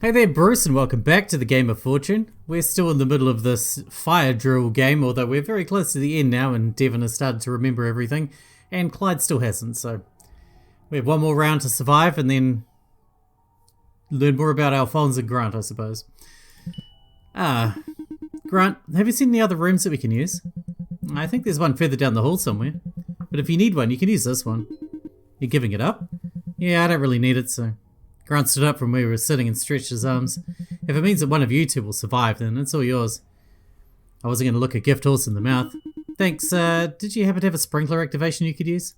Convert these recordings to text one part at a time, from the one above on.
Hey there, Bruce, and welcome back to the Game of Fortune. We're still in the middle of this fire drill game, although we're very close to the end now, and Devon has started to remember everything, and Clyde still hasn't, so we have one more round to survive, and then learn more about Alphonse and Grant, I suppose. Grant, have you seen any other rooms that we can use? I think there's one further down the hall somewhere, but if you need one, you can use this one. You're giving it up? Yeah, I don't really need it, so... Grant stood up from where he was sitting and stretched his arms. If it means that one of you two will survive, then it's all yours. I wasn't going to look a gift horse in the mouth. Thanks, did you happen to have a sprinkler activation you could use?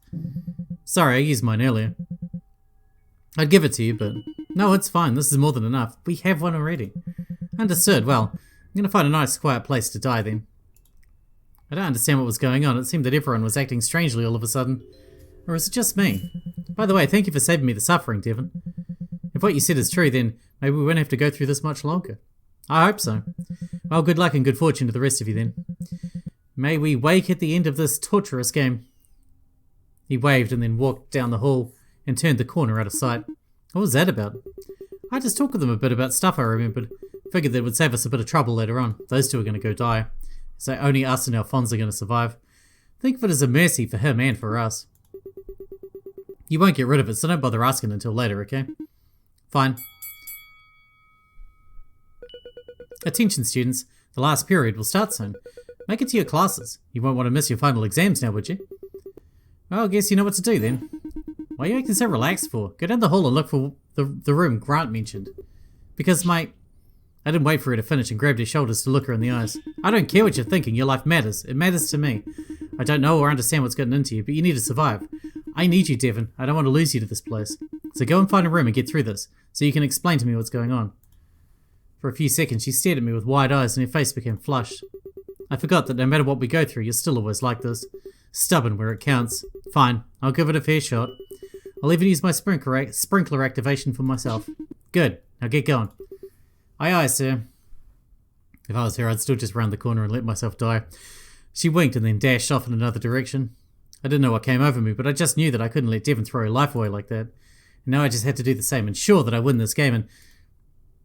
Sorry, I used mine earlier. I'd give it to you, but... No, it's fine, this is more than enough. We have one already. Understood, well, I'm going to find a nice quiet place to die then. I don't understand what was going on. It seemed that everyone was acting strangely all of a sudden. Or is it just me? By the way, thank you for saving me the suffering, Devon. If what you said is true, then maybe we won't have to go through this much longer. I hope so. Well, good luck and good fortune to the rest of you then. May we wake at the end of this torturous game. He waved and then walked down the hall and turned the corner out of sight. What was that about? I just talked with them a bit about stuff I remembered. Figured that would save us a bit of trouble later on. Those two are going to go die. So only us and Alphonse are going to survive. Think of it as a mercy for him and for us. You won't get rid of it, so don't bother asking until later, okay? Fine. Attention students, the last period will start soon. Make it to your classes. You won't want to miss your final exams now, would you? Well, I guess you know what to do then. Why are you acting so relaxed for? Go down the hall and look for the room Grant mentioned. Because, mate... I didn't wait for her to finish and grabbed her shoulders to look her in the eyes. I don't care what you're thinking, your life matters. It matters to me. I don't know or understand what's gotten into you, but you need to survive. I need you, Devon. I don't want to lose you to this place. So go and find a room and get through this, so you can explain to me what's going on. For a few seconds, she stared at me with wide eyes and her face became flushed. I forgot that no matter what we go through, you're still always like this. Stubborn where it counts. Fine, I'll give it a fair shot. I'll even use my sprinkler activation for myself. Good, now get going. Aye, aye, sir. If I was her, I'd still just round the corner and let myself die. She winked and then dashed off in another direction. I didn't know what came over me, but I just knew that I couldn't let Devon throw her life away like that. And now I just had to do the same, ensure that I win this game, and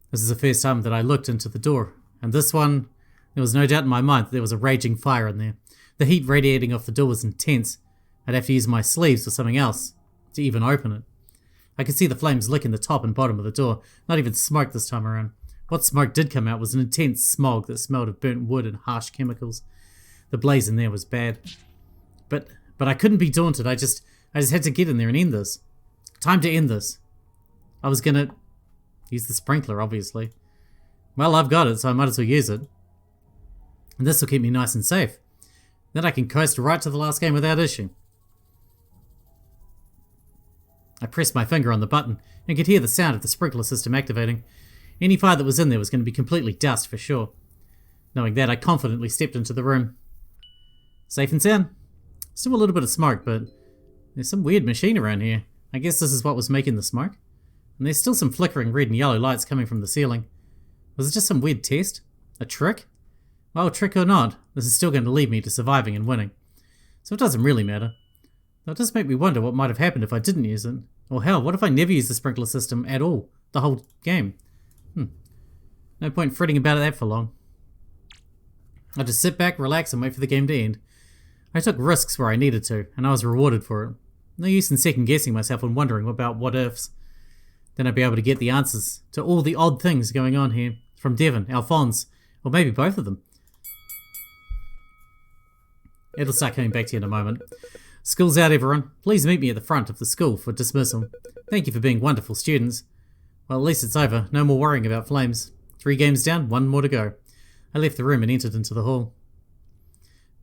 this is the first time that I looked into the door. And this one, there was no doubt in my mind that there was a raging fire in there. The heat radiating off the door was intense. I'd have to use my sleeves or something else to even open it. I could see the flames licking the top and bottom of the door, not even smoke this time around. What smoke did come out was an intense smog that smelled of burnt wood and harsh chemicals. The blaze in there was bad. But I couldn't be daunted. I just had to get in there and end this. Time to end this. I was gonna use the sprinkler, obviously. Well, I've got it, so I might as well use it. And this will keep me nice and safe. Then I can coast right to the last game without issue. I pressed my finger on the button and could hear the sound of the sprinkler system activating. Any fire that was in there was going to be completely doused for sure. Knowing that, I confidently stepped into the room. Safe and sound. Still a little bit of smoke, but there's some weird machine around here. I guess this is what was making the smoke. And there's still some flickering red and yellow lights coming from the ceiling. Was it just some weird test? A trick? Well, trick or not, this is still going to lead me to surviving and winning. So it doesn't really matter. Though it does make me wonder what might have happened if I didn't use it. Or hell, what if I never used the sprinkler system at all? The whole game? No point fretting about that for long. I just sit back, relax, and wait for the game to end. I took risks where I needed to, and I was rewarded for it. No use in second guessing myself and wondering about what ifs. Then I'd be able to get the answers to all the odd things going on here. From Devon, Alphonse, or maybe both of them. It'll start coming back to you in a moment. School's out, everyone. Please meet me at the front of the school for dismissal. Thank you for being wonderful students. Well, at least it's over. No more worrying about flames. 3 games down, 1 more to go. I left the room and entered into the hall.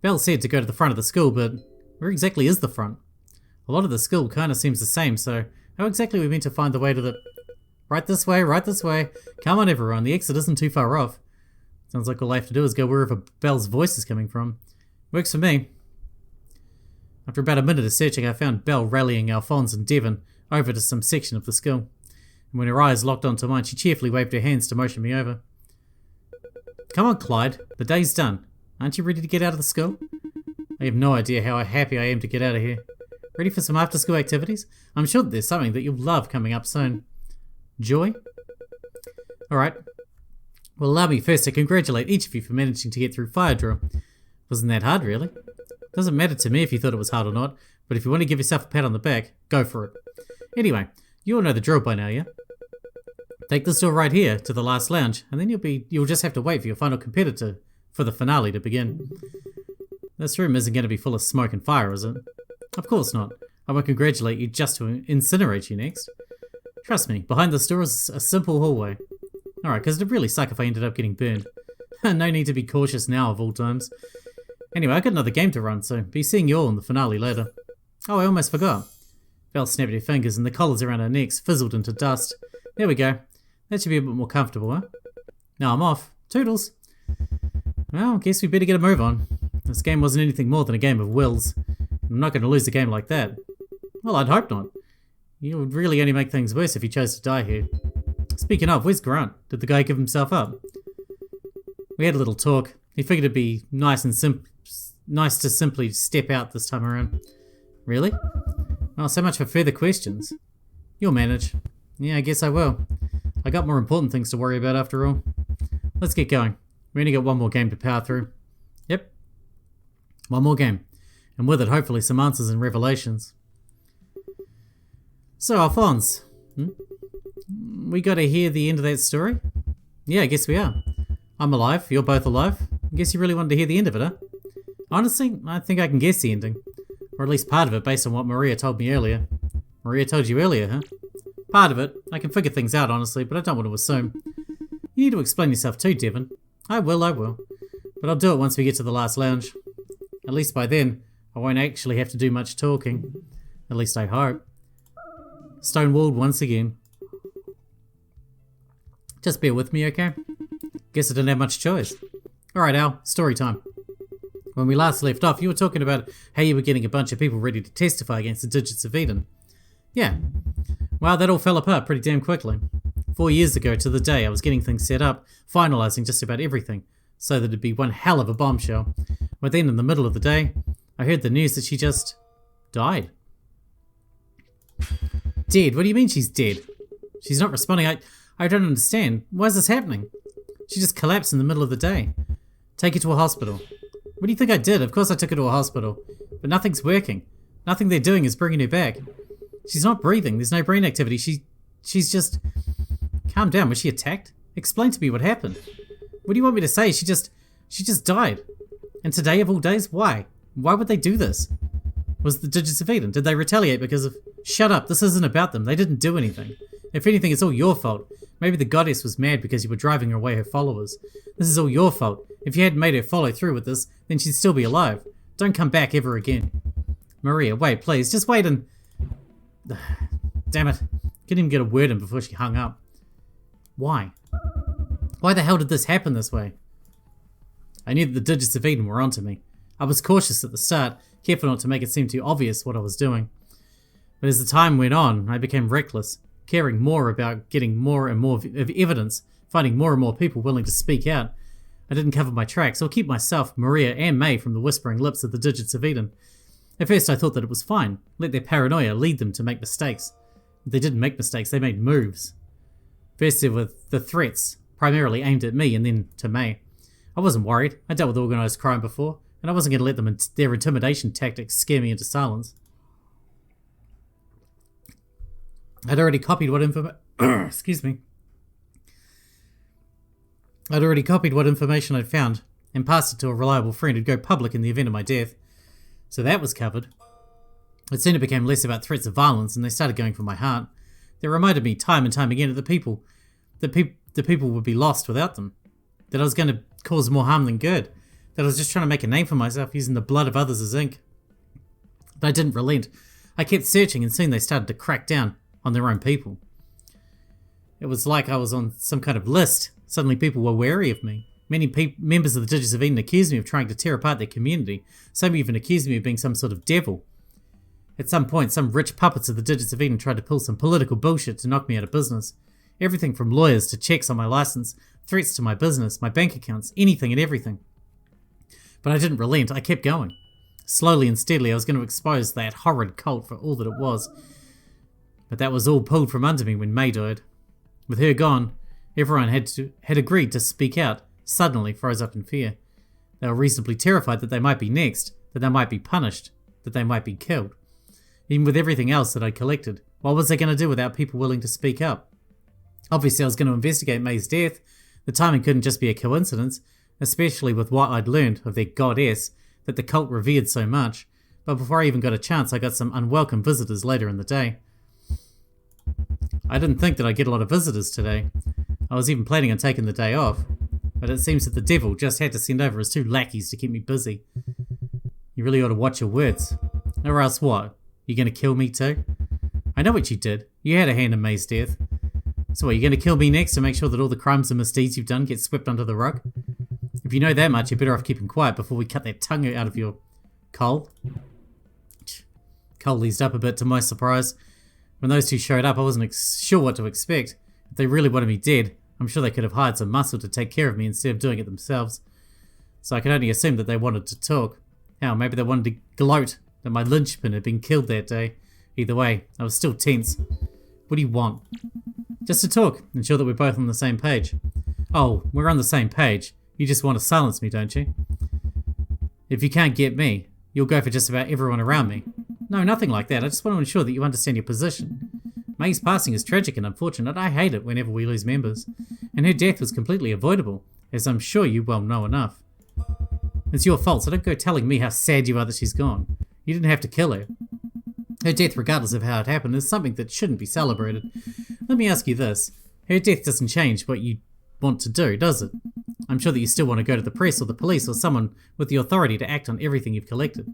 Belle said to go to the front of the school, but where exactly is the front? A lot of the school kind of seems the same, so how exactly are we meant to find the way to the... Right this way, right this way. Come on, everyone. The exit isn't too far off. Sounds like all I have to do is go wherever Belle's voice is coming from. Works for me. After about a minute of searching, I found Belle rallying Alphonse and Devon over to some section of the school. And when her eyes locked onto mine, she cheerfully waved her hands to motion me over. Come on, Clyde. The day's done. Aren't you ready to get out of the school? I have no idea how happy I am to get out of here. Ready for some after-school activities? I'm sure that there's something that you'll love coming up soon. Joy? Alright. Well, allow me first to congratulate each of you for managing to get through fire drill. Wasn't that hard, really? Doesn't matter to me if you thought it was hard or not, but if you want to give yourself a pat on the back, go for it. Anyway, you all know the drill by now, yeah? Take this door right here to the last lounge, and then you'll just have to wait for your final competitor for the finale to begin. This room isn't going to be full of smoke and fire, is it? Of course not. I won't congratulate you just to incinerate you next. Trust me, behind this door is a simple hallway. Alright, because it'd really suck if I ended up getting burned. No need to be cautious now of all times. Anyway, I got another game to run, so be seeing you all in the finale later. Oh, I almost forgot. Val snapped her fingers and the collars around our necks fizzled into dust. There we go. That should be a bit more comfortable, huh? Now I'm off. Toodles. Well, guess we better get a move on. This game wasn't anything more than a game of wills. I'm not going to lose a game like that. Well, I'd hope not. You would really only make things worse if you chose to die here. Speaking of, where's Grant? Did the guy give himself up? We had a little talk. He figured it'd be nice to simply step out this time around. Really? Well, so much for further questions. You'll manage. Yeah, I guess I will. I got more important things to worry about after all. Let's get going. We only got one more game to power through. Yep. One more game. And with it, hopefully, some answers and revelations. So, Alphonse. We got to hear the end of that story? Yeah, I guess we are. I'm alive. You're both alive. I guess you really wanted to hear the end of it, huh? Honestly, I think I can guess the ending. Or at least part of it based on what Maria told me earlier. Maria told you earlier, huh? Part of it. I can figure things out, honestly, but I don't want to assume. You need to explain yourself too, Devon. I will. But I'll do it once we get to the last lounge. At least by then, I won't actually have to do much talking. At least I hope. Stonewalled once again. Just bear with me, okay? Guess I didn't have much choice. Alright, Al, story time. When we last left off, you were talking about how you were getting a bunch of people ready to testify against the Digits of Eden. Yeah. Well, that all fell apart pretty damn quickly. 4 years ago to the day, I was getting things set up, finalising just about everything, so that it'd be one hell of a bombshell. But then, in the middle of the day, I heard the news that she just died. Dead? What do you mean she's dead? She's not responding. I don't understand. Why is this happening? She just collapsed in the middle of the day. Take her to a hospital. What do you think I did? Of course I took her to a hospital. But nothing's working. Nothing they're doing is bringing her back. She's not breathing. There's no brain activity. She's just... Calm down. Was she attacked? Explain to me what happened. What do you want me to say? She just died. And today of all days? Why? Why would they do this? Was the Digits of Eden? Did they retaliate because of... Shut up. This isn't about them. They didn't do anything. If anything, it's all your fault. Maybe the goddess was mad because you were driving away her followers. This is all your fault. If you hadn't made her follow through with this, then she'd still be alive. Don't come back ever again. Maria, wait, please. Just wait and... Damn it. Couldn't even get a word in before she hung up. Why? Why the hell did this happen this way? I knew that the Digits of Eden were onto me. I was cautious at the start, careful not to make it seem too obvious what I was doing. But as the time went on, I became reckless, caring more about getting more and more of evidence, finding more and more people willing to speak out. I didn't cover my tracks or keep myself, Maria, and May from the whispering lips of the Digits of Eden. At first I thought that it was fine, let their paranoia lead them to make mistakes. But they didn't make mistakes, they made moves. First there were the threats, primarily aimed at me and then to May. I wasn't worried, I dealt with organised crime before, and I wasn't going to let them their intimidation tactics scare me into silence. I'd already copied what information I'd found and passed it to a reliable friend who'd go public in the event of my death. So that was covered. It soon became less about threats of violence and they started going for my heart. They reminded me time and time again of the people would be lost without them. That I was going to cause more harm than good. That I was just trying to make a name for myself using the blood of others as ink. But I didn't relent. I kept searching and soon they started to crack down on their own people. It was like I was on some kind of list. Suddenly people were wary of me. Many members of the Digits of Eden accused me of trying to tear apart their community. Some even accused me of being some sort of devil. At some point, some rich puppets of the Digits of Eden tried to pull some political bullshit to knock me out of business. Everything from lawyers to checks on my license, threats to my business, my bank accounts, anything and everything. But I didn't relent, I kept going. Slowly and steadily I was going to expose that horrid cult for all that it was. But that was all pulled from under me when May died. With her gone, Everyone had agreed to speak out, suddenly froze up in fear. They were reasonably terrified that they might be next, that they might be punished, that they might be killed. Even with everything else that I collected, what was I going to do without people willing to speak up? Obviously I was going to investigate May's death. The timing couldn't just be a coincidence, especially with what I'd learned of their goddess that the cult revered so much. But before I even got a chance, I got some unwelcome visitors later in the day. I didn't think that I'd get a lot of visitors today. I was even planning on taking the day off, but it seems that the devil just had to send over his 2 lackeys to keep me busy. You really ought to watch your words. Or else what? You gonna kill me too? I know what you did. You had a hand in May's death. So what, you gonna kill me next to make sure that all the crimes and misdeeds you've done get swept under the rug? If you know that much, you're better off keeping quiet before we cut that tongue out of your... Cole? Cole eased up a bit to my surprise. When those 2 showed up, I wasn't sure what to expect. If they really wanted me dead, I'm sure they could have hired some muscle to take care of me instead of doing it themselves. So I could only assume that they wanted to talk. Hell, maybe they wanted to gloat that my linchpin had been killed that day. Either way, I was still tense. What do you want? Just to talk, ensure that we're both on the same page. Oh, we're on the same page. You just want to silence me, don't you? If you can't get me, you'll go for just about everyone around me. No, nothing like that. I just want to ensure that you understand your position. May's passing is tragic and unfortunate. I hate it whenever we lose members. And her death was completely avoidable, as I'm sure you well know enough. It's your fault, so don't go telling me how sad you are that she's gone. You didn't have to kill her. Her death, regardless of how it happened, is something that shouldn't be celebrated. Let me ask you this. Her death doesn't change what you want to do, does it? I'm sure that you still want to go to the press or the police or someone with the authority to act on everything you've collected.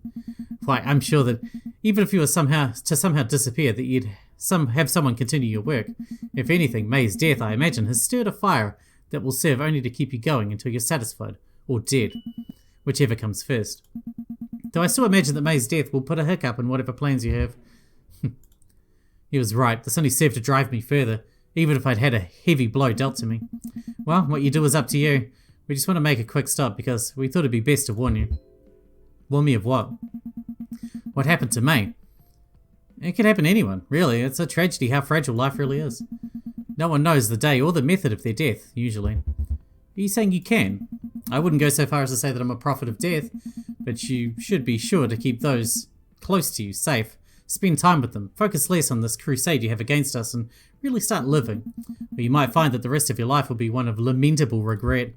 Why, I'm sure that even if you were somehow disappear, that you'd have someone continue your work. If anything, May's death, I imagine, has stirred a fire that will serve only to keep you going until you're satisfied, or dead, whichever comes first. Though I still imagine that May's death will put a hiccup in whatever plans you have. He was right. This only served to drive me further, even if I'd had a heavy blow dealt to me. Well, what you do is up to you. We just want to make a quick stop because we thought it'd be best to warn you. Warn me of what? What happened to May? It could happen to anyone, really. It's a tragedy how fragile life really is. No one knows the day or the method of their death, usually. Are you saying you can? I wouldn't go so far as to say that I'm a prophet of death, but you should be sure to keep those close to you safe. Spend time with them. Focus less on this crusade you have against us and really start living. Or you might find that the rest of your life will be one of lamentable regret.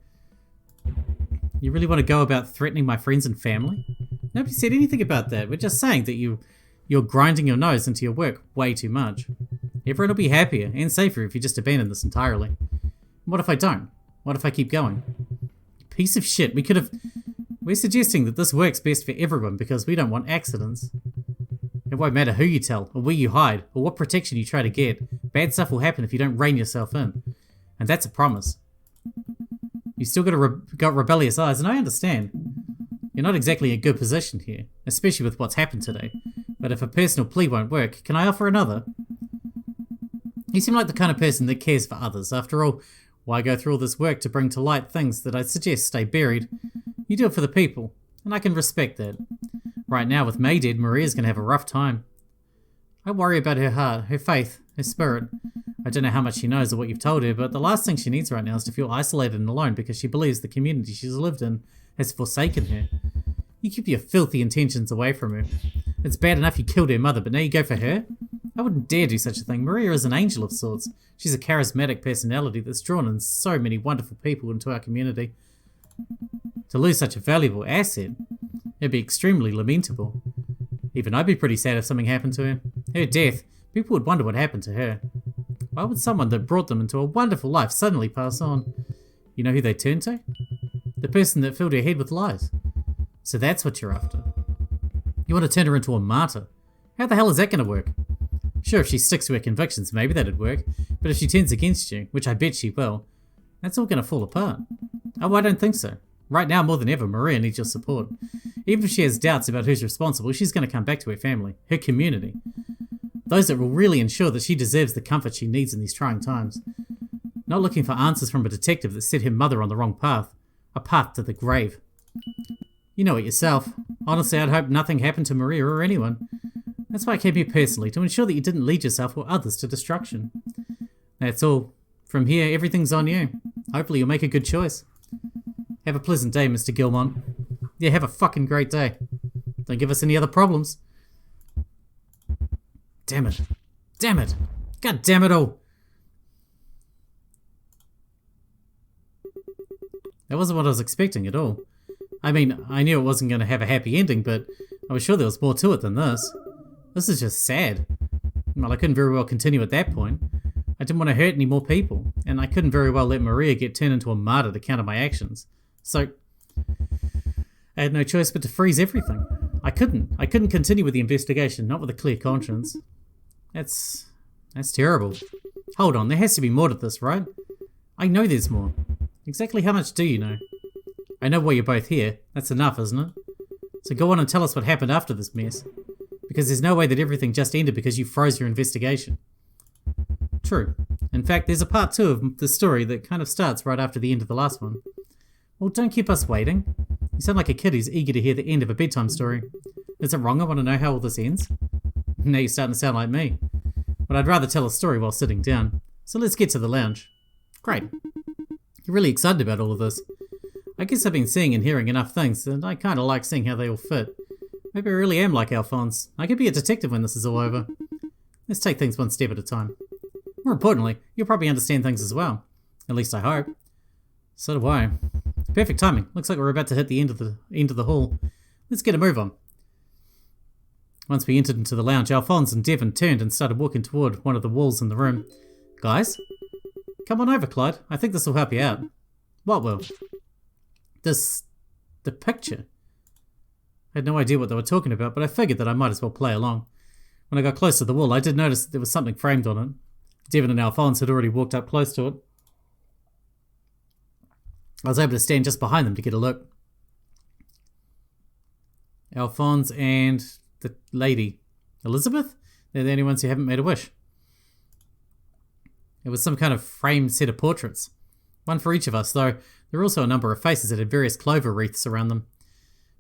You really want to go about threatening my friends and family? Nobody said anything about that. We're just saying that you're grinding your nose into your work way too much. Everyone will be happier and safer if you just abandon this entirely. What if I don't? What if I keep going? Piece of shit. We're suggesting that this works best for everyone because we don't want accidents. It won't matter who you tell, or where you hide, or what protection you try to get. Bad stuff will happen if you don't rein yourself in. And that's a promise. You still got rebellious eyes, and I understand. You're not exactly in a good position here, especially with what's happened today. But if a personal plea won't work, can I offer another? You seem like the kind of person that cares for others. After all, why go through all this work to bring to light things that I suggest stay buried? You do it for the people, and I can respect that. Right now, with May dead, Maria's going to have a rough time. I worry about her heart, her faith, her spirit. I don't know how much she knows or what you've told her, but the last thing she needs right now is to feel isolated and alone because she believes the community she's lived in has forsaken her. You keep your filthy intentions away from her. It's bad enough you killed her mother, but now you go for her? I wouldn't dare do such a thing. Maria is an angel of sorts. She's a charismatic personality that's drawn in so many wonderful people into our community. To lose such a valuable asset, it'd be extremely lamentable. Even I'd be pretty sad if something happened to her. Her death, people would wonder what happened to her. Why would someone that brought them into a wonderful life suddenly pass on? You know who they turned to? The person that filled her head with lies. So that's what you're after. You want to turn her into a martyr. How the hell is that going to work? Sure, if she sticks to her convictions, maybe that'd work. But if she turns against you, which I bet she will, that's all going to fall apart. Oh, I don't think so. Right now, more than ever, Maria needs your support. Even if she has doubts about who's responsible, she's going to come back to her family, her community. Those that will really ensure that she deserves the comfort she needs in these trying times. Not looking for answers from a detective that set her mother on the wrong path. A path to the grave. You know it yourself. Honestly, I'd hope nothing happened to Maria or anyone. That's why I came here personally, to ensure that you didn't lead yourself or others to destruction. That's all From here, everything's on you. Hopefully you'll make a good choice. Have a pleasant day, Mr. Gilmont. Yeah, have a fucking great day. Don't give us any other problems. Damn it. Damn it. God damn it all. That wasn't what I was expecting at all. I mean, I knew it wasn't going to have a happy ending, but I was sure there was more to it than this. This is just sad. Well, I couldn't very well continue at that point. I didn't want to hurt any more people, and I couldn't very well let Maria get turned into a martyr to counter my actions. So, I had no choice but to freeze everything. I couldn't continue with the investigation, not with a clear conscience. That's terrible. Hold on, there has to be more to this, right? I know there's more. Exactly how much do you know? I know why you're both here. That's enough, isn't it? So go on and tell us what happened after this mess. Because there's no way that everything just ended because you froze your investigation. True. In fact, there's a part 2 of the story that kind of starts right after the end of the last one. Well, don't keep us waiting. You sound like a kid who's eager to hear the end of a bedtime story. Is it wrong I want to know how all this ends? Now you're starting to sound like me. But I'd rather tell a story while sitting down. So let's get to the lounge. Great. You're really excited about all of this. I guess I've been seeing and hearing enough things, and I kind of like seeing how they all fit. Maybe I really am like Alphonse. I could be a detective when this is all over. Let's take things one step at a time. More importantly, you'll probably understand things as well. At least I hope. So do I. Perfect timing. Looks like we're about to hit the end of the hall. Let's get a move on. Once we entered into the lounge, Alphonse and Devon turned and started walking toward one of the walls in the room. Guys? Come on over, Clyde. I think this will help you out. What will? The picture. I had no idea what they were talking about, but I figured that I might as well play along. When I got close to the wall, I did notice that there was something framed on it. Devon and Alphonse had already walked up close to it. I was able to stand just behind them to get a look. Alphonse and the lady, Elizabeth? They're the only ones who haven't made a wish. It was some kind of framed set of portraits. One for each of us, though there were also a number of faces that had various clover wreaths around them.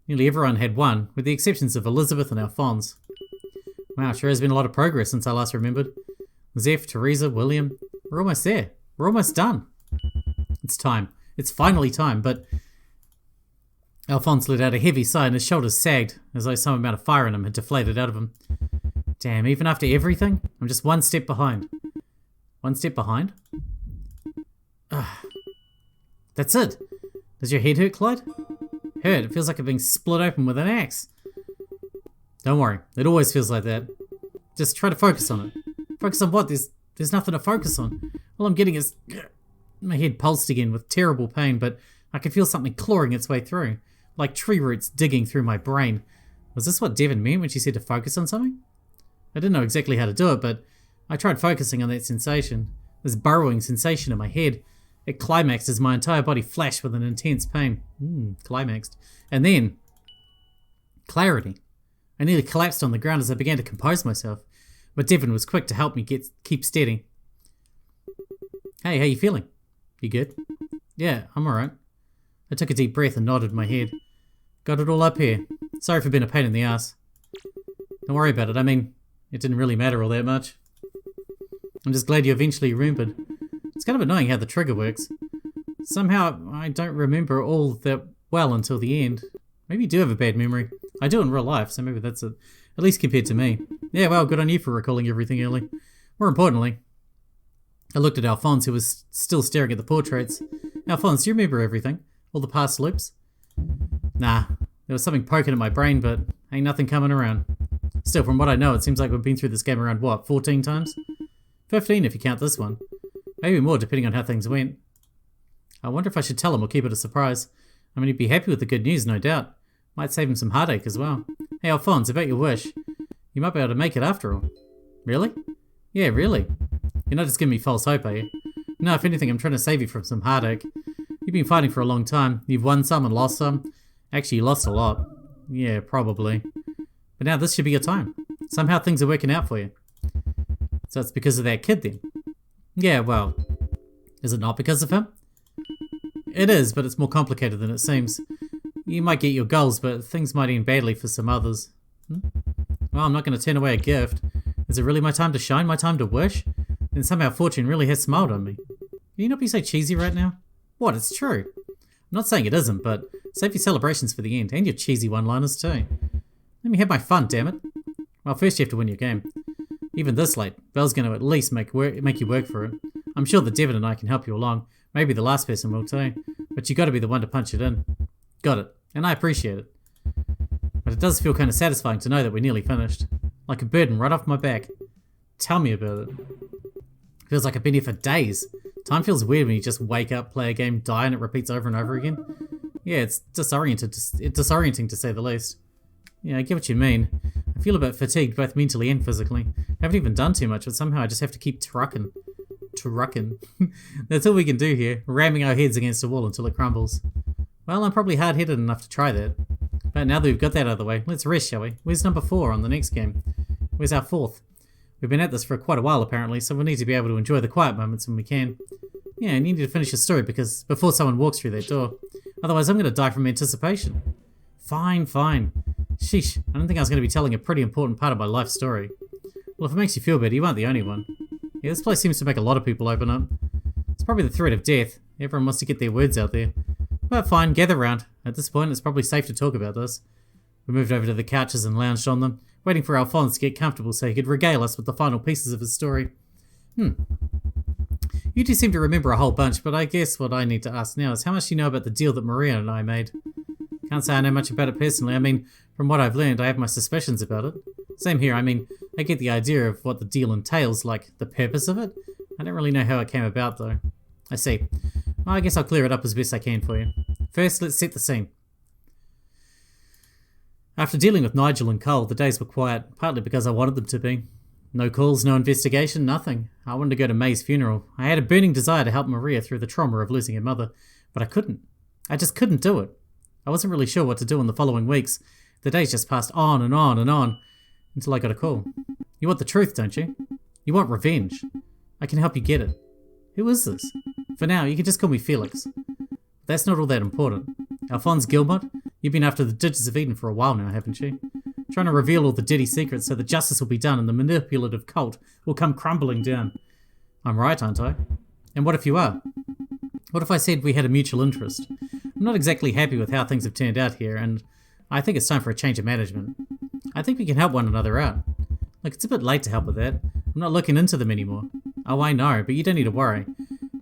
Nearly everyone had one, with the exceptions of Elizabeth and Alphonse. Wow, sure has been a lot of progress since I last remembered. Zeph, Teresa, William, we're almost there. We're almost done. It's time. It's finally time, but... Alphonse let out a heavy sigh and his shoulders sagged, as though some amount of fire in him had deflated out of him. Damn, even after everything, I'm just one step behind. One step behind? That's it. Does your head hurt, Clyde? Hurt. It feels like it's being split open with an axe. Don't worry. It always feels like that. Just try to focus on it. Focus on what? There's nothing to focus on. All I'm getting is... My head pulsed again with terrible pain, but I could feel something clawing its way through, like tree roots digging through my brain. Was this what Devon meant when she said to focus on something? I didn't know exactly how to do it, but I tried focusing on that sensation, this burrowing sensation in my head. It climaxed as my entire body flashed with an intense pain. Climaxed. And then... clarity. I nearly collapsed on the ground as I began to compose myself, but Devon was quick to help me keep steady. Hey, how you feeling? You good? Yeah, I'm alright. I took a deep breath and nodded my head. Got it all up here. Sorry for being a pain in the ass. Don't worry about it. I mean, it didn't really matter all that much. I'm just glad you eventually remembered. It's kind of annoying how the trigger works. Somehow, I don't remember all that well until the end. Maybe you do have a bad memory. I do in real life, so maybe that's it. At least compared to me. Yeah, well, good on you for recalling everything early. More importantly, I looked at Alphonse, who was still staring at the portraits. Alphonse, do you remember everything? All the past loops? Nah, there was something poking at my brain, but ain't nothing coming around. Still, from what I know, it seems like we've been through this game around, what, 14 times? 15 if you count this one. Maybe more, depending on how things went. I wonder if I should tell him or keep it a surprise. I mean, he'd be happy with the good news, no doubt. Might save him some heartache as well. Hey, Alphonse, about your wish. You might be able to make it after all. Really? Yeah, really. You're not just giving me false hope, are you? No, if anything, I'm trying to save you from some heartache. You've been fighting for a long time. You've won some and lost some. Actually, you lost a lot. Yeah, probably. But now this should be your time. Somehow things are working out for you. So it's because of that kid then? Yeah, well, is it not because of him? It is, but it's more complicated than it seems. You might get your goals, but things might end badly for some others. Well, I'm not going to turn away a gift. Is it really my time to shine, my time to wish? Then somehow fortune really has smiled on me. you not be so cheesy right now? What, it's true. I'm not saying it isn't, but save your celebrations for the end, and your cheesy one-liners too. Let me have my fun, damn it. Well, first you have to win your game. Even this late, Belle's going to at least make you work for it. I'm sure that Devon and I can help you along. Maybe the last person will too. But you got to be the one to punch it in. Got it. And I appreciate it. But it does feel kind of satisfying to know that we're nearly finished. Like a burden right off my back. Tell me about it. Feels like I've been here for days. Time feels weird when you just wake up, play a game, die, and it repeats over and over again. Yeah, it's disorienting to say the least. Yeah, I get what you mean. I feel a bit fatigued, both mentally and physically. I haven't even done too much, but somehow I just have to keep trucking. That's all we can do here, ramming our heads against a wall until it crumbles. Well, I'm probably hard-headed enough to try that. But now that we've got that out of the way, let's rest, shall we? Where's number 4 on the next game? Where's our 4th? We've been at this for quite a while, apparently, so we'll need to be able to enjoy the quiet moments when we can. Yeah, and you need to finish your story before someone walks through that door. Otherwise, I'm going to die from anticipation. Fine. Sheesh, I don't think I was going to be telling a pretty important part of my life story. Well, if it makes you feel better, you aren't the only one. Yeah, this place seems to make a lot of people open up. It's probably the threat of death. Everyone wants to get their words out there. But fine, gather round. At this point, it's probably safe to talk about this. We moved over to the couches and lounged on them, waiting for Alphonse to get comfortable so he could regale us with the final pieces of his story. You two seem to remember a whole bunch, but I guess what I need to ask now is how much do you know about the deal that Maria and I made? Can't say I know much about it personally. I mean, from what I've learned, I have my suspicions about it. Same here. I mean, I get the idea of what the deal entails, like the purpose of it. I don't really know how it came about, though. I see. Well, I guess I'll clear it up as best I can for you. First, let's set the scene. After dealing with Nigel and Cole, the days were quiet, partly because I wanted them to be. No calls, no investigation, nothing. I wanted to go to May's funeral. I had a burning desire to help Maria through the trauma of losing her mother, but I couldn't. I just couldn't do it. I wasn't really sure what to do in the following weeks. The days just passed on and on and on, until I got a call. You want the truth, don't you? You want revenge. I can help you get it. Who is this? For now, you can just call me Felix. That's not all that important. Alphonse Gilmot, you've been after the digits of Eden for a while now, haven't you? Trying to reveal all the dirty secrets so that justice will be done and the manipulative cult will come crumbling down. I'm right, aren't I? And what if you are? What if I said we had a mutual interest? I'm not exactly happy with how things have turned out here, and I think it's time for a change of management. I think we can help one another out. Look, it's a bit late to help with that. I'm not looking into them anymore. Oh, I know, but you don't need to worry.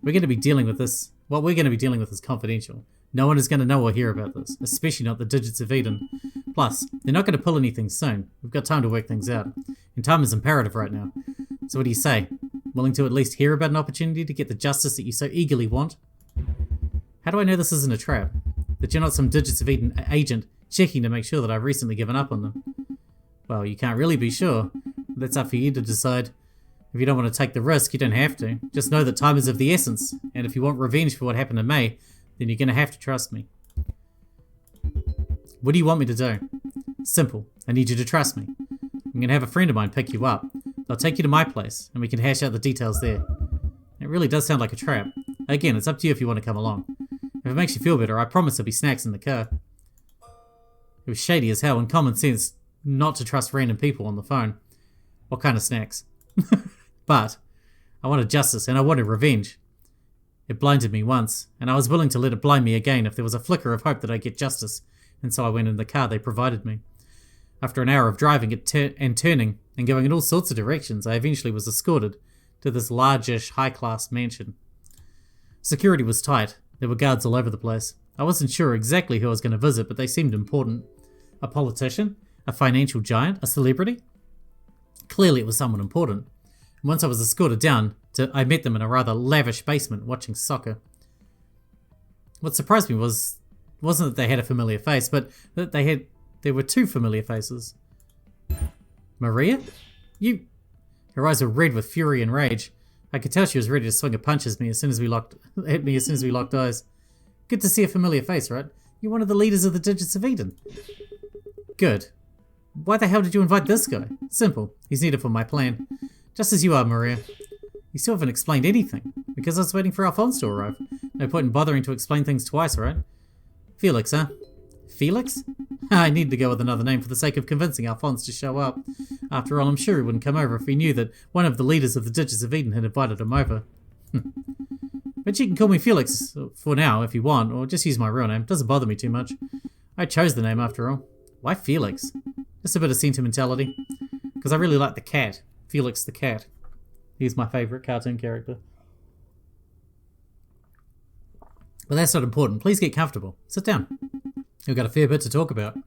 We're going to be dealing with this. What we're going to be dealing with is confidential. No one is going to know or hear about this, especially not the digits of Eden. Plus, they're not going to pull anything soon. We've got time to work things out. And time is imperative right now. So what do you say? Willing to at least hear about an opportunity to get the justice that you so eagerly want? How do I know this isn't a trap? That you're not some digits of Eden agent checking to make sure that I've recently given up on them? Well, you can't really be sure. That's up for you to decide. If you don't want to take the risk, you don't have to. Just know that time is of the essence. And if you want revenge for what happened to May, then you're going to have to trust me. What do you want me to do? Simple. I need you to trust me. I'm going to have a friend of mine pick you up. They'll take you to my place, and we can hash out the details there. It really does sound like a trap. Again, it's up to you if you want to come along. If it makes you feel better, I promise there'll be snacks in the car. It was shady as hell and common sense not to trust random people on the phone. What kind of snacks? But I wanted justice and I wanted revenge. It blinded me once, and I was willing to let it blind me again if there was a flicker of hope that I'd get justice, and so I went in the car they provided me. After an hour of driving it and turning and going in all sorts of directions, I eventually was escorted to this largish, high-class mansion. Security was tight. There were guards all over the place. I wasn't sure exactly who I was going to visit, but they seemed important. A politician? A financial giant? A celebrity? Clearly it was someone important. And once I was escorted down, I met them in a rather lavish basement watching soccer. What surprised me wasn't that they had a familiar face, but that there were two familiar faces. Maria? You... Her eyes were red with fury and rage. I could tell she was ready to swing a punch at me as soon as we locked eyes. Good to see a familiar face, right? You're one of the leaders of the Digits of Eden. Good. Why the hell did you invite this guy? Simple. He's needed for my plan. Just as you are, Maria. You still haven't explained anything. Because I was waiting for Alphonse to arrive. No point in bothering to explain things twice, right? Felix, huh? Felix? I need to go with another name for the sake of convincing Alphonse to show up. After all, I'm sure he wouldn't come over if he knew that one of the leaders of the Digits of Eden had invited him over. But you can call me Felix for now if you want, or just use my real name. Doesn't bother me too much. I chose the name after all. Why Felix? Just a bit of sentimentality. Because I really like the cat. Felix the cat. He's my favourite cartoon character. But that's not important. Please get comfortable. Sit down. We've got a fair bit to talk about.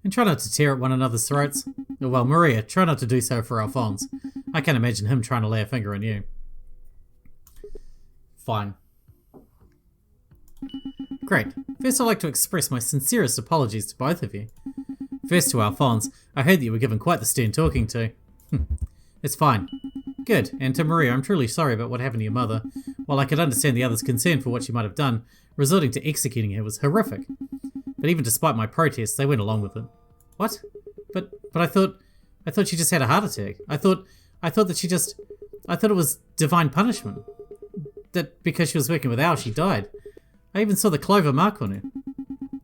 And try not to tear at one another's throats. Well, Maria, try not to do so for Alphonse. I can't imagine him trying to lay a finger on you. Fine. Great. First, I'd like to express my sincerest apologies to both of you. First to Alphonse, I heard that you were given quite the stern talking to. It's fine. Good. And to Maria, I'm truly sorry about what happened to your mother. While I could understand the others' concern for what she might have done, resorting to executing her was horrific. But even despite my protests, they went along with it. What? But I thought she just had a heart attack. I thought it was divine punishment. That because she was working with Al, she died. I even saw the clover mark on her.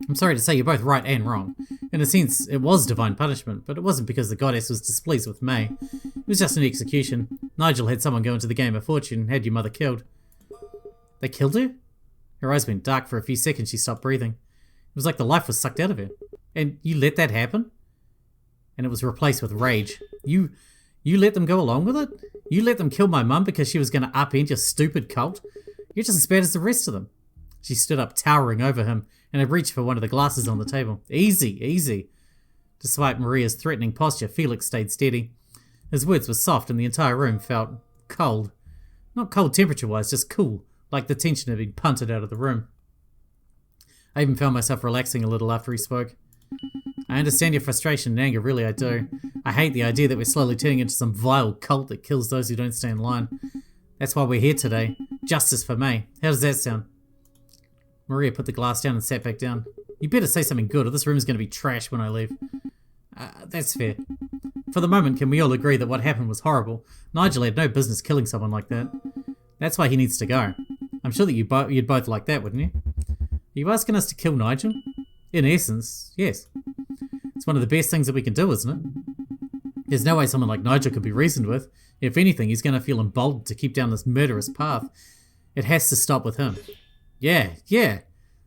I'm sorry to say you're both right and wrong. In a sense, it was divine punishment, but it wasn't because the goddess was displeased with May. It was just an execution. Nigel had someone go into the Game of Fortune and had your mother killed. They killed her? Her eyes went dark for a few seconds. She stopped breathing. It was like the life was sucked out of her. And you let that happen? And it was replaced with rage. You let them go along with it? You let them kill my mum because she was going to upend your stupid cult? You're just as bad as the rest of them. She stood up, towering over him, and had reached for one of the glasses on the table. Easy, easy. Despite Maria's threatening posture, Felix stayed steady. His words were soft and the entire room felt cold. Not cold temperature-wise, just cool, like the tension had been punted out of the room. I even found myself relaxing a little after he spoke. I understand your frustration and anger, really I do. I hate the idea that we're slowly turning into some vile cult that kills those who don't stay in line. That's why we're here today. Justice for May. How does that sound? Maria put the glass down and sat back down. You better say something good or this room is going to be trash when I leave. That's fair. For the moment, can we all agree that what happened was horrible? Nigel had no business killing someone like that. That's why he needs to go. I'm sure that you'd both like that, wouldn't you? Are you asking us to kill Nigel? In essence, yes. It's one of the best things that we can do, isn't it? There's no way someone like Nigel could be reasoned with. If anything, he's going to feel emboldened to keep down this murderous path. It has to stop with him. Yeah.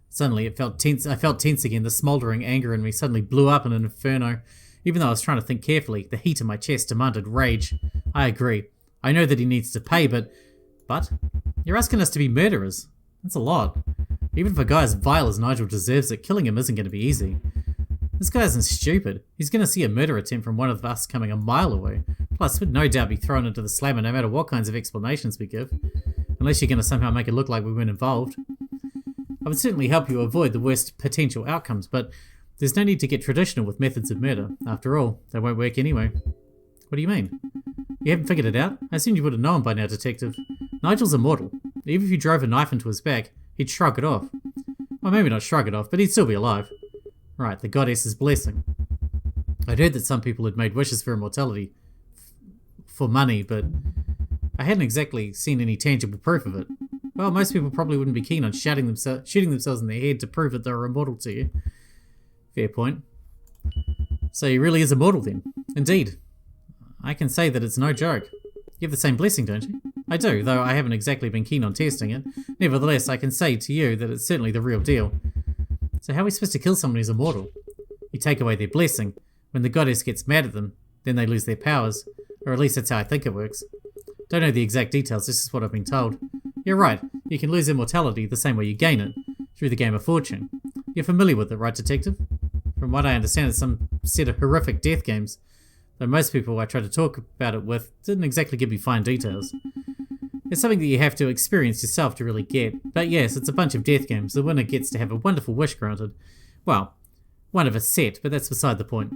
Suddenly I felt tense again. The smouldering anger in me suddenly blew up in an inferno. Even though I was trying to think carefully, the heat in my chest demanded rage. I agree. I know that he needs to pay, but... You're asking us to be murderers. That's a lot. Even for a guy as vile as Nigel deserves it, killing him isn't going to be easy. This guy isn't stupid. He's going to see a murder attempt from one of us coming a mile away. Plus, would no doubt be thrown into the slammer no matter what kinds of explanations we give. Unless you're going to somehow make it look like we weren't involved. I would certainly help you avoid the worst potential outcomes, but there's no need to get traditional with methods of murder. After all, they won't work anyway. What do you mean? You haven't figured it out? I assumed you would have known by now, Detective. Nigel's immortal. Even if you drove a knife into his back, he'd shrug it off. Well, maybe not shrug it off, but he'd still be alive. Right, the goddess's blessing. I'd heard that some people had made wishes for immortality. For money, but I hadn't exactly seen any tangible proof of it. Well, most people probably wouldn't be keen on shooting themselves in the head to prove that they were immortal to you. Fair point. So he really is immortal then? Indeed. I can say that it's no joke. You have the same blessing, don't you? I do, though I haven't exactly been keen on testing it. Nevertheless, I can say to you that it's certainly the real deal. So how are we supposed to kill someone who's immortal? You take away their blessing. When the goddess gets mad at them, then they lose their powers. Or at least that's how I think it works. Don't know the exact details, this is what I've been told. You're right, you can lose immortality the same way you gain it, through the Game of Fortune. You're familiar with it, right, Detective? From what I understand, it's some set of horrific death games, though most people I tried to talk about it with didn't exactly give me fine details. It's something that you have to experience yourself to really get, but yes, it's a bunch of death games. The winner gets to have a wonderful wish granted. Well, one of a set, but that's beside the point.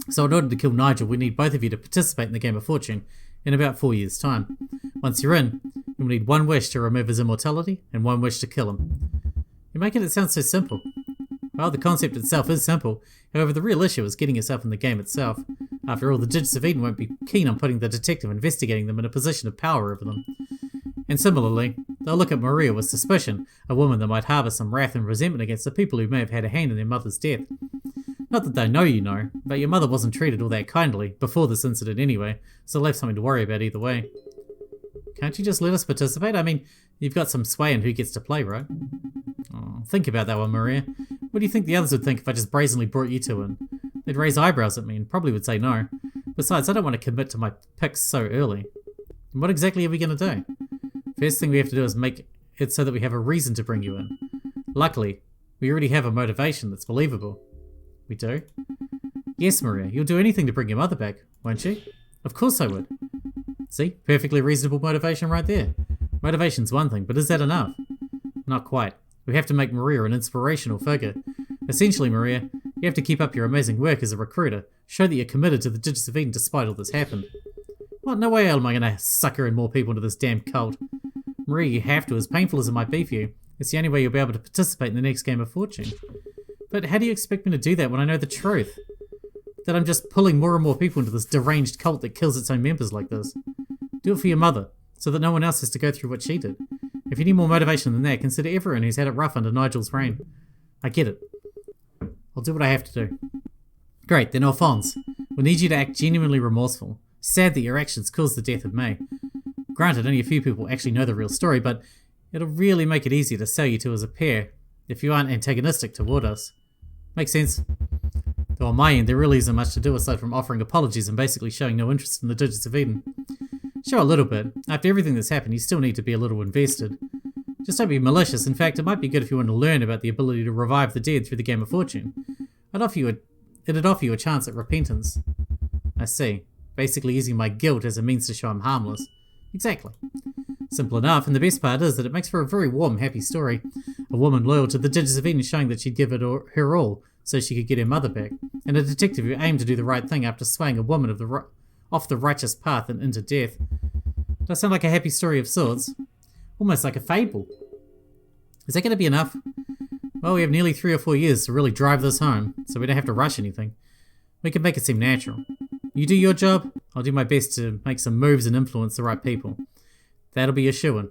So in order to kill Nigel, we need both of you to participate in the Game of Fortune in about 4 years' time. Once you're in, you'll need one wish to remove his immortality and one wish to kill him. You're making it sound so simple. Well, the concept itself is simple. However, the real issue is getting yourself in the game itself. After all, the Digits of Eden won't be keen on putting the detective investigating them in a position of power over them. And similarly, they'll look at Maria with suspicion, a woman that might harbour some wrath and resentment against the people who may have had a hand in their mother's death. Not that they know you know, but your mother wasn't treated all that kindly, before this incident anyway, so they'll have something to worry about either way. Can't you just let us participate? I mean, You've got some sway in who gets to play, right? Oh, think about that one, Maria. What do you think the others would think if I just brazenly brought you two in? They'd raise eyebrows at me and probably would say no. Besides, I don't want to commit to my picks so early. And what exactly are we going to do? First thing we have to do is make it so that we have a reason to bring you in. Luckily, we already have a motivation that's believable. We do? Yes, Maria, you'll do anything to bring your mother back, won't you? Of course I would. See? Perfectly reasonable motivation right there. Motivation's one thing, but is that enough? Not quite. We have to make Maria an inspirational figure. Essentially, Maria, you have to keep up your amazing work as a recruiter. Show that you're committed to the Digits of Eden despite all this happened. What? No way am I going to sucker in more people into this damn cult. Maria, you have to, as painful as it might be for you. It's the only way you'll be able to participate in the next Game of Fortune. But how do you expect me to do that when I know the truth? That I'm just pulling more and more people into this deranged cult that kills its own members like this. Do it for your mother, so that no one else has to go through what she did. If you need more motivation than that, consider everyone who's had it rough under Nigel's reign. I get it. I'll do what I have to do. Great, then Alphonse. We'll need you to act genuinely remorseful. Sad that your actions caused the death of May. Granted, only a few people actually know the real story, but it'll really make it easier to sell you two as a pair if you aren't antagonistic toward us. Makes sense? Though on my end, there really isn't much to do aside from offering apologies and basically showing no interest in the Digits of Eden. Show a little bit. After everything that's happened, you still need to be a little invested. Just don't be malicious. In fact, it might be good if you want to learn about the ability to revive the dead through the Game of Fortune. It'd offer you a chance at repentance. I see. Basically using my guilt as a means to show I'm harmless. Exactly. Simple enough, and the best part is that it makes for a very warm, happy story. A woman loyal to the Digits of Eden showing that she'd give it her all so she could get her mother back, and a detective who aimed to do the right thing after swaying a woman off the righteous path and into death. Does sound like a happy story of sorts? Almost like a fable. Is that going to be enough? Well, we have nearly 3 or 4 years to really drive this home, so we don't have to rush anything. We can make it seem natural. You do your job, I'll do my best to make some moves and influence the right people. That'll be a shoo-in.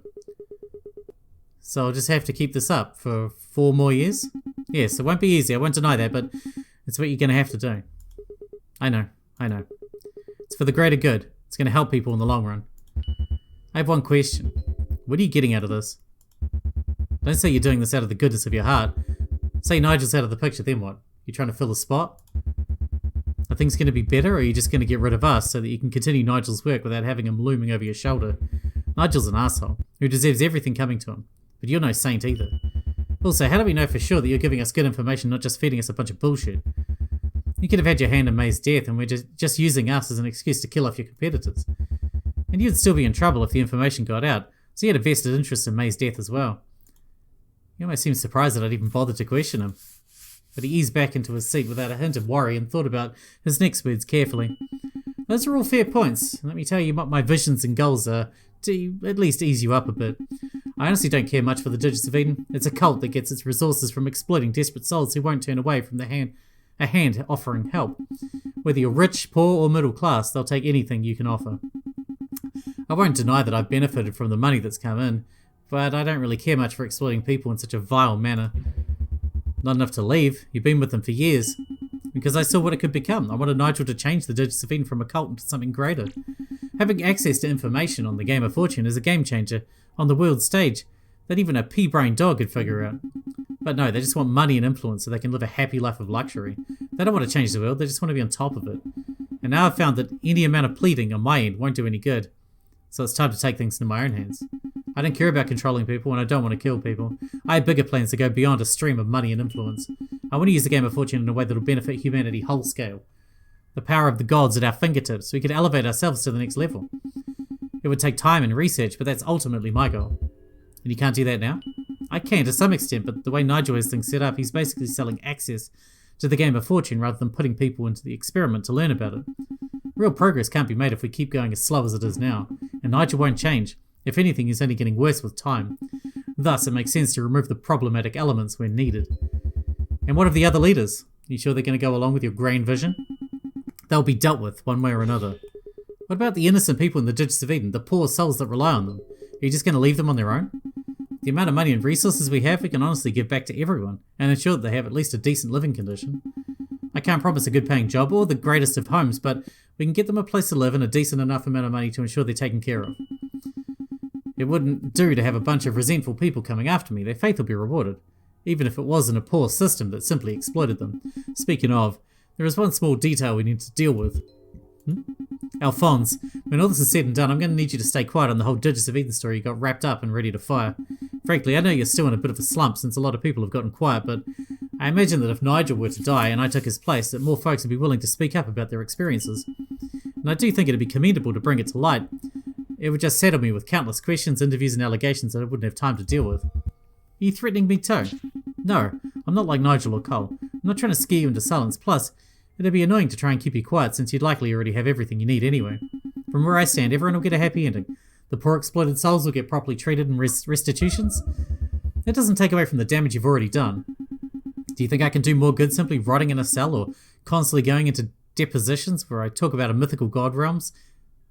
So I'll just have to keep this up for 4 more years? Yes, it won't be easy, I won't deny that, but it's what you're going to have to do. I know. It's for the greater good. It's going to help people in the long run. I have one question. What are you getting out of this? Don't say you're doing this out of the goodness of your heart. Say Nigel's out of the picture, then what? You trying to fill the spot? Are things going to be better, or are you just going to get rid of us so that you can continue Nigel's work without having him looming over your shoulder? Nigel's an asshole, who deserves everything coming to him. But you're no saint either. Also, how do we know for sure that you're giving us good information, not just feeding us a bunch of bullshit? You could have had your hand in May's death, and we're just using us as an excuse to kill off your competitors. And you'd still be in trouble if the information got out, so you had a vested interest in May's death as well. He almost seemed surprised that I'd even bothered to question him. But he eased back into his seat without a hint of worry and thought about his next words carefully. Those are all fair points. Let me tell you what my visions and goals are, to at least ease you up a bit. I honestly don't care much for the Digits of Eden. It's a cult that gets its resources from exploiting desperate souls who won't turn away from a hand offering help. Whether you're rich, poor, or middle class, they'll take anything you can offer. I won't deny that I've benefited from the money that's come in, but I don't really care much for exploiting people in such a vile manner. Not enough to leave. You've been with them for years. Because I saw what it could become. I wanted Nigel to change the Digits of Eden from a cult into something greater. Having access to information on the Game of Fortune is a game changer on the world stage that even a pea-brained dog could figure out. But no, they just want money and influence so they can live a happy life of luxury. They don't want to change the world, they just want to be on top of it. And now I've found that any amount of pleading on my end won't do any good. So it's time to take things into my own hands. I don't care about controlling people and I don't want to kill people. I have bigger plans to go beyond a stream of money and influence. I want to use the Game of Fortune in a way that will benefit humanity whole scale. The power of the gods at our fingertips, so we could elevate ourselves to the next level. It would take time and research, but that's ultimately my goal. And you can't do that now? I can to some extent, but the way Nigel has things set up, he's basically selling access to the Game of Fortune rather than putting people into the experiment to learn about it. Real progress can't be made if we keep going as slow as it is now, and Nigel won't change. If anything, he's only getting worse with time. Thus, it makes sense to remove the problematic elements when needed. And what of the other leaders? You sure they're going to go along with your grand vision? They'll be dealt with, one way or another. What about the innocent people in the Digits of Eden, the poor souls that rely on them? Are you just going to leave them on their own? The amount of money and resources we have, we can honestly give back to everyone, and ensure that they have at least a decent living condition. I can't promise a good paying job or the greatest of homes, but we can get them a place to live and a decent enough amount of money to ensure they're taken care of. It wouldn't do to have a bunch of resentful people coming after me. Their faith will be rewarded, even if it was in a poor system that simply exploited them. Speaking of, there is one small detail we need to deal with. Alphonse, when all this is said and done, I'm going to need you to stay quiet on the whole Digits of Eden story you got wrapped up and ready to fire. Frankly, I know you're still in a bit of a slump since a lot of people have gotten quiet, but I imagine that if Nigel were to die and I took his place, that more folks would be willing to speak up about their experiences. And I do think it'd be commendable to bring it to light. It would just saddle me with countless questions, interviews and allegations that I wouldn't have time to deal with. Are you threatening me too? No, I'm not like Nigel or Cole. I'm not trying to scare you into silence, plus it'd be annoying to try and keep you quiet since you'd likely already have everything you need anyway. From where I stand, everyone will get a happy ending. The poor exploited souls will get properly treated and restitutions. That doesn't take away from the damage you've already done. Do you think I can do more good simply rotting in a cell or constantly going into depositions where I talk about a mythical god realms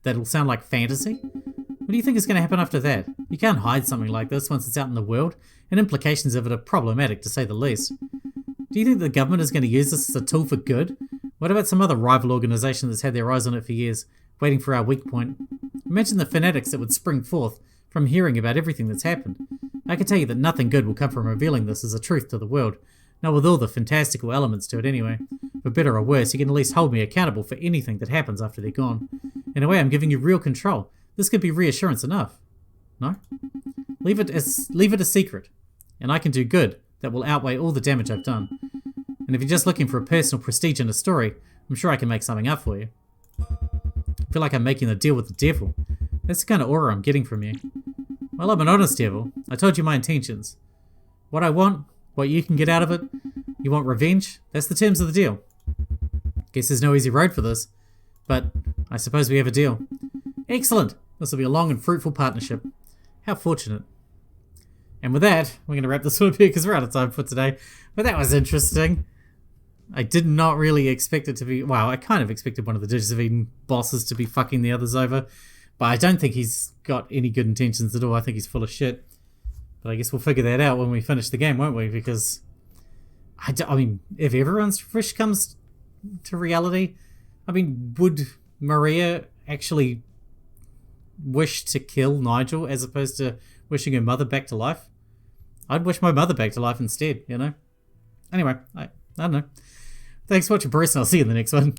that'll sound like fantasy? What do you think is going to happen after that? You can't hide something like this once it's out in the world, and implications of it are problematic to say the least. Do you think the government is going to use this as a tool for good? What about some other rival organisation that's had their eyes on it for years, waiting for our weak point? Imagine the fanatics that would spring forth from hearing about everything that's happened. I can tell you that nothing good will come from revealing this as a truth to the world, not with all the fantastical elements to it anyway. For better or worse, you can at least hold me accountable for anything that happens after they're gone. In a way, I'm giving you real control. This could be reassurance enough. No? Leave it a secret, and I can do good that will outweigh all the damage I've done. And if you're just looking for a personal prestige in a story, I'm sure I can make something up for you. I feel like I'm making a deal with the devil. That's the kind of aura I'm getting from you. Well, I'm an honest devil. I told you my intentions. What I want, what you can get out of it. You want revenge? That's the terms of the deal. Guess there's no easy road for this, but I suppose we have a deal. Excellent! This will be a long and fruitful partnership. How fortunate. And with that, we're going to wrap this one up here because we're out of time for today. But that was interesting. I did not really expect it to be... Well, I kind of expected one of the Digits of Eden bosses to be fucking the others over. But I don't think he's got any good intentions at all. I think he's full of shit. But I guess we'll figure that out when we finish the game, won't we? Because... I mean, if everyone's wish comes to reality... I mean, would Maria actually wish to kill Nigel as opposed to wishing her mother back to life? I'd wish my mother back to life instead, you know? Anyway, I don't know. Thanks for watching, Bruce, and I'll see you in the next one.